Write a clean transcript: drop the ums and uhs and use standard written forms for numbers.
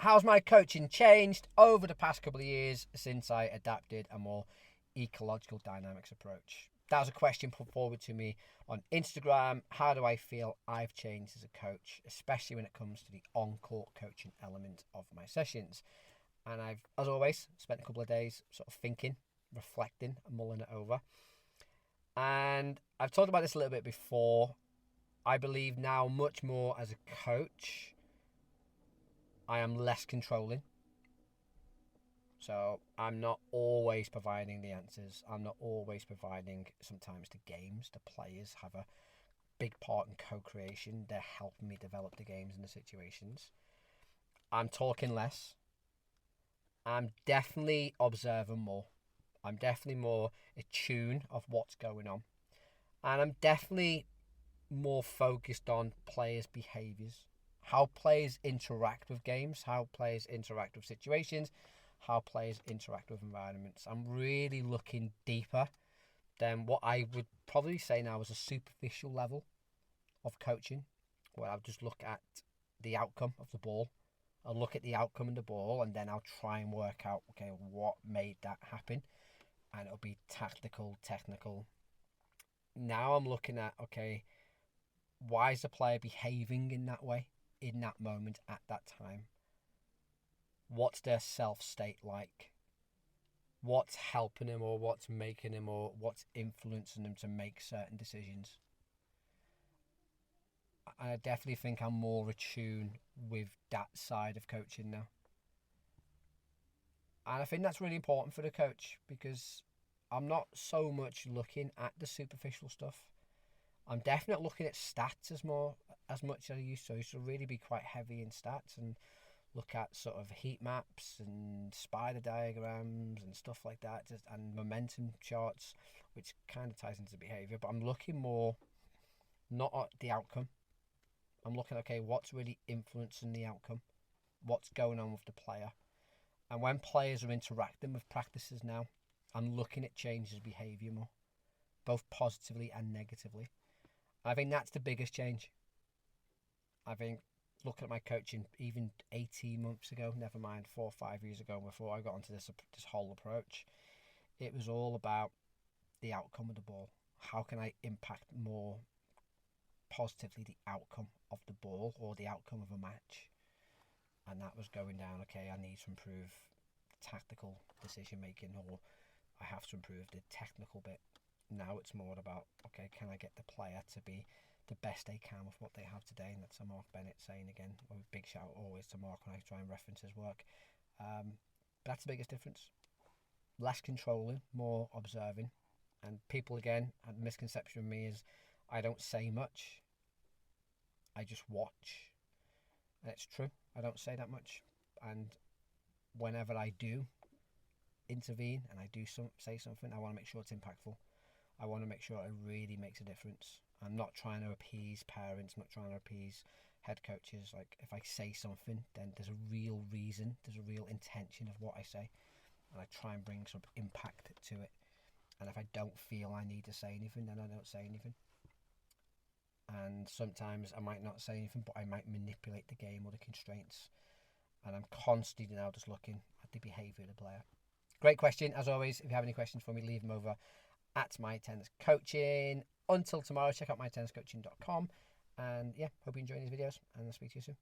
How's my coaching changed over the past couple of years since I adapted a more ecological dynamics approach? That was a question put forward to me on Instagram. How do I feel I've changed as a coach, especially when it comes to the on-court coaching element of my sessions? And I've, as always, spent a couple of days sort of thinking, reflecting, and mulling it over. And I've talked about this a little bit before. I believe now much more as a coach, I am less controlling. So I'm not always providing the answers. I'm not always providing, sometimes the games. The players have a big part in co-creation. They're helping me develop the games and the situations. I'm talking less. I'm definitely observing more. I'm definitely more attuned of what's going on. And I'm definitely more focused on players' behaviours. How players interact with games, how players interact with situations, how players interact with environments. I'm really looking deeper than what I would probably say now is a superficial level of coaching, where I'll just look at the outcome of the ball. I'll look at the outcome of the ball and then I'll try and work out, okay, what made that happen? And it'll be tactical, technical. Now I'm looking at, okay, why is the player behaving in that way, in that moment, at that time? What's their self-state like? What's helping him or what's making him or what's influencing him to make certain decisions? I definitely think I'm more attuned with that side of coaching now. And I think that's really important for the coach, because I'm not so much looking at the superficial stuff. I'm definitely looking at stats as much as I used to. I used to really be quite heavy in stats and look at sort of heat maps and spider diagrams and stuff like that, and momentum charts, which kind of ties into behaviour. But I'm looking more not at the outcome. I'm looking, okay, what's really influencing the outcome? What's going on with the player? And when players are interacting with practices now, I'm looking at changes of behaviour more, both positively and negatively. I think that's the biggest change. I think looking at my coaching even 18 months ago, never mind 4 or 5 years ago, before I got onto this whole approach, it was all about the outcome of the ball. How can I impact more positively the outcome of the ball or the outcome of a match? And that was going down, okay, I need to improve tactical decision making, or I have to improve the technical bit. Now it's more about, okay, can I get the player to be the best they can with what they have today? And that's a Mark Bennett saying again. A big shout always to Mark when I try and reference his work. But that's the biggest difference. Less controlling, more observing. And people, again, a misconception of me is I don't say much. I just watch. And it's true. I don't say that much. And whenever I do intervene and I do say something, I want to make sure it's impactful. I want to make sure it really makes a difference. I'm not trying to appease parents, not trying to appease head coaches. Like, if I say something, then there's a real reason, there's a real intention of what I say, and I try and bring some impact to it. And if I don't feel I need to say anything, then I don't say anything. And sometimes I might not say anything, but I might manipulate the game or the constraints. And I'm constantly now just looking at the behaviour of the player. Great question, as always. If you have any questions for me, leave them over at My Tennis Coaching. Until tomorrow, check out mytenniscoaching.com. And yeah, hope you enjoy these videos, and I'll speak to you soon.